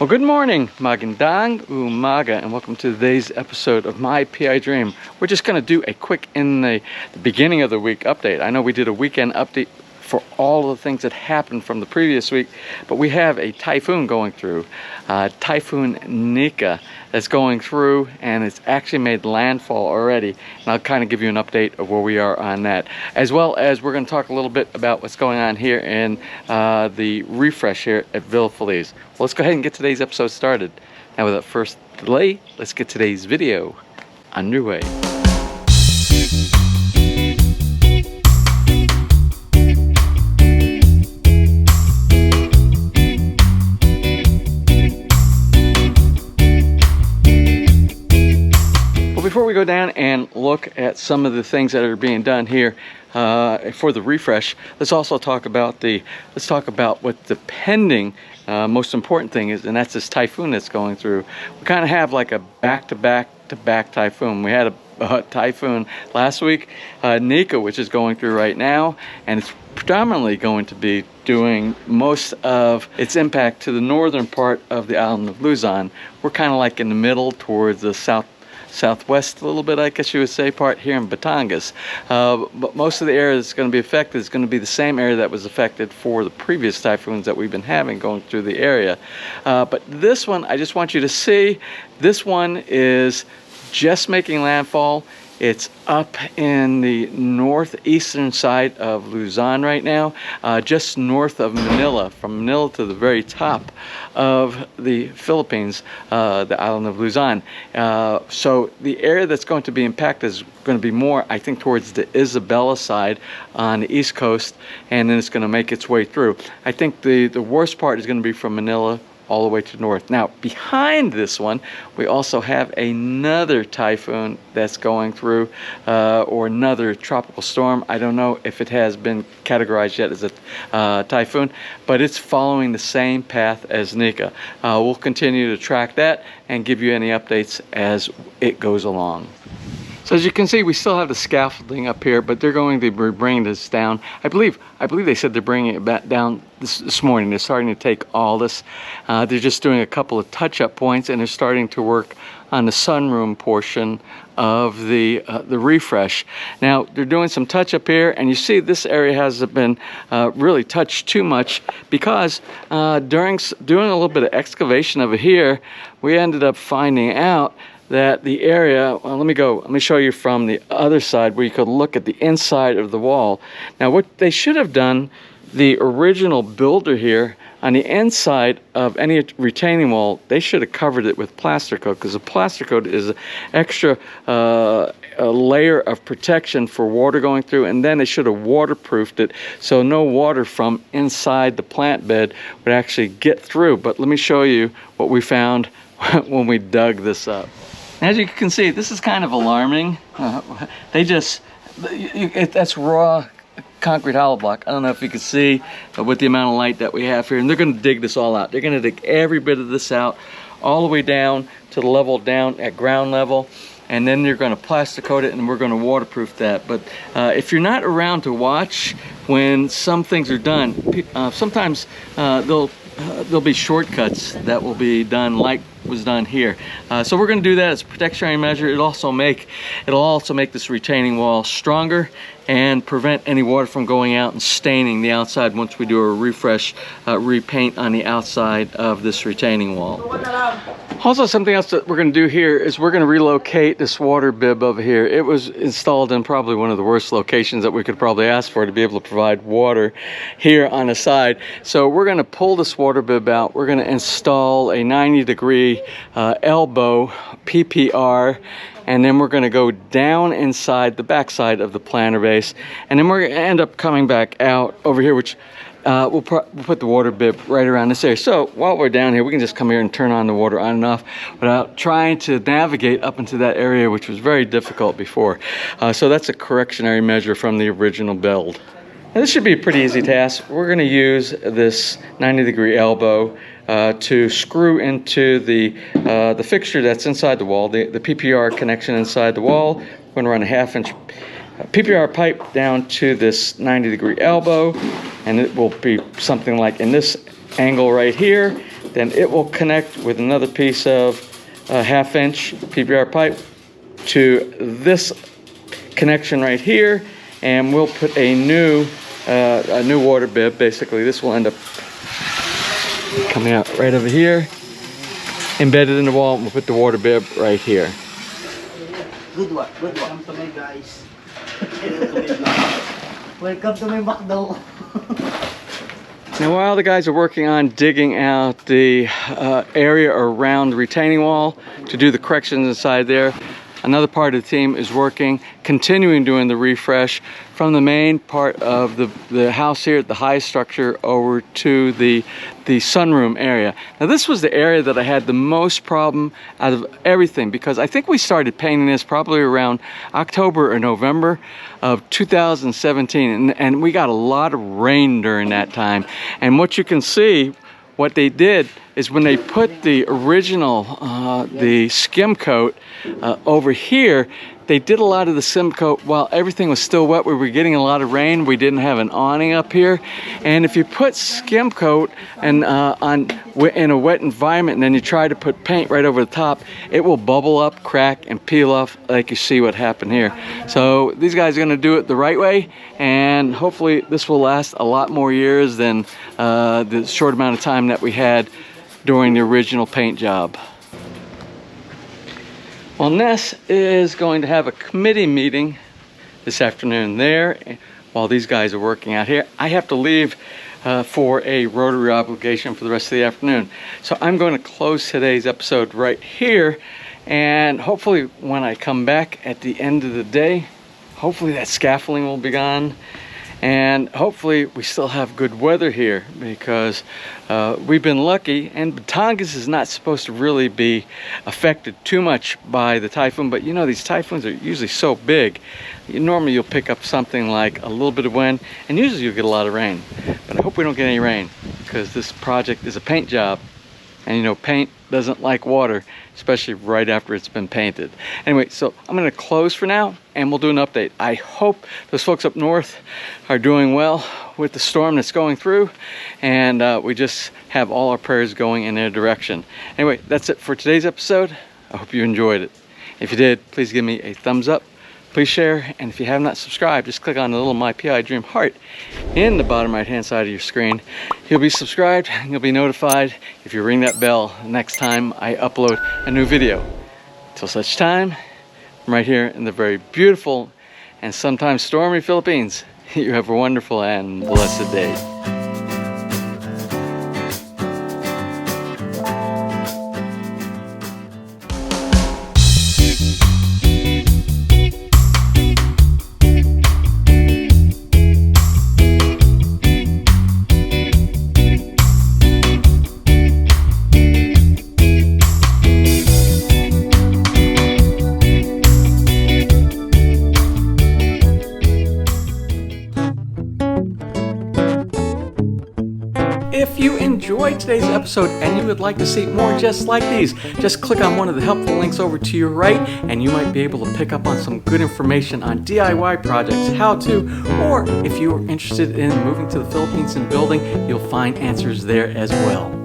Well, good morning, magandang umaga, and welcome to today's episode of My PI Dream. We're just going to do a quick in the beginning of the week update. I know we did a weekend update for all of the things that happened from the previous week, but we have a typhoon going through, Typhoon Nika, that's going through, and it's actually made landfall already. And I'll kind of give you an update of where we are on that, as well as we're going to talk a little bit about what's going on here in the refresh here at Villa Feliz. Well, let's go ahead and get today's episode started. Now, without first delay, let's get today's video underway. Before we go down and look at some of the things that are being done here for the refresh, let's also talk about what the pending most important thing is, and that's this typhoon that's going through. We kind of have like a back-to-back typhoon. We had a typhoon last week, Nika, which is going through right now, and it's predominantly going to be doing most of its impact to the northern part of the island of Luzon. We're kind of like in the middle towards the southwest a little bit, I guess you would say, part here in Batangas. But most of the area that's going to be affected is going to be the same area that was affected for the previous typhoons that we've been having going through the area. But this one, I just want you to see, this one is just making landfall. It's up in the northeastern side of Luzon right now, just north of Manila, from Manila to the very top of the Philippines, the island of Luzon. So the area that's going to be impacted is going to be more, I think, towards the Isabela side on the east coast, and then it's going to make its way through. I think the worst part is going to be from Manila all the way to north. Now, behind this one, we also have another typhoon that's going through, or another tropical storm. I don't know if it has been categorized yet as a typhoon, but it's following the same path as Nika. We'll continue to track that and give you any updates as it goes along. So as you can see, we still have the scaffolding up here, but they're going to be bringing this down. I believe they said they're bringing it back down this morning. They're starting to take all this. They're just doing a couple of touch-up points, and they're starting to work on the sunroom portion of the refresh. Now, they're doing some touch-up here, and you see this area hasn't been really touched too much because during doing a little bit of excavation over here, we ended up finding out that the area, well, let me show you from the other side where you could look at the inside of the wall. Now, what they should have done, the original builder here, on the inside of any retaining wall, they should have covered it with plaster coat, because the plaster coat is an extra a layer of protection for water going through, and then they should have waterproofed it so no water from inside the plant bed would actually get through. But let me show you what we found when we dug this up. As you can see, this is kind of alarming. That's raw concrete hollow block. I don't know if you can see with the amount of light that we have here, and they're going to dig this all out. They're going to dig every bit of this out, all the way down to the level down at ground level, and then they're going to plaster coat it, and we're going to waterproof that. But if you're not around to watch when some things are done, sometimes there'll be shortcuts that will be done, like was done here. So we're going to do that as a precautionary measure. It'll also make this retaining wall stronger and prevent any water from going out and staining the outside once we do a refresh, repaint on the outside of this retaining wall. Also, something else that we're going to do here is we're going to relocate this water bib over here. It was installed in probably one of the worst locations that we could probably ask for to be able to provide water here on the side. So we're going to pull this water bib out. We're going to install a 90-degree elbow PPR, and then we're going to go down inside the backside of the planter base, and then we're going to end up coming back out over here, which we'll put the water bib right around this area. So while we're down here, we can just come here and turn on the water on and off without trying to navigate up into that area, which was very difficult before. So that's a correctionary measure from the original build. Now, this should be a pretty easy task. We're going to use this 90-degree elbow to screw into the fixture that's inside the wall, the PPR connection inside the wall. We're going to run a 1/2 inch PPR pipe down to this 90-degree elbow, and it will be something like in this angle right here. then it will connect with another piece of 1/2 inch PBR pipe to this connection right here, and we'll put a new water bib. Basically, this will end up coming out right over here, embedded in the wall, and we'll put the water bib right here. Good one, good one. Welcome to my guys. Welcome to my McDo. Now, while the guys are working on digging out the area around the retaining wall to do the corrections inside there, another part of the team is working, continuing doing the refresh from the main part of the house here, the highest structure, over to the sunroom area. Now, this was the area that I had the most problem out of everything, because I think we started painting this probably around October or November of 2017, and we got a lot of rain during that time. And what you can see, what they did is when they put the original the skim coat over here, they did a lot of the skim coat while everything was still wet. We were getting a lot of rain. We didn't have an awning up here, and if you put skim coat and in a wet environment, and then you try to put paint right over the top, it will bubble up, crack, and peel off, like you see what happened here. So these guys are going to do it the right way, and hopefully this will last a lot more years than the short amount of time that we had during the original paint job. Well, Ness is going to have a committee meeting this afternoon there while these guys are working out here. I have to leave for a rotary obligation for the rest of the afternoon. So I'm going to close today's episode right here, and hopefully when I come back at the end of the day, hopefully that scaffolding will be gone, and hopefully we still have good weather here, because we've been lucky, and Batangas is not supposed to really be affected too much by the typhoon, but you know, these typhoons are usually so big. Normally you'll pick up something like a little bit of wind, and usually you'll get a lot of rain. But I hope we don't get any rain, because this project is a paint job, and you know, paint doesn't like water, especially right after it's been painted. Anyway, so I'm going to close for now, and we'll do an update. I hope those folks up north are doing well with the storm that's going through, and we just have all our prayers going in their direction. Anyway, that's it for today's episode. I hope you enjoyed it. If you did, please give me a thumbs up. Please share, and if you have not subscribed, just click on the little My PI Dream heart in the bottom right hand side of your screen. You'll be subscribed, and you'll be notified if you ring that bell next time I upload a new video. Till such time, I'm right here in the very beautiful and sometimes stormy Philippines. You have a wonderful and blessed day. If you enjoyed today's episode and you would like to see more just like these, just click on one of the helpful links over to your right, and you might be able to pick up on some good information on DIY projects, how to, or if you are interested in moving to the Philippines and building, you'll find answers there as well.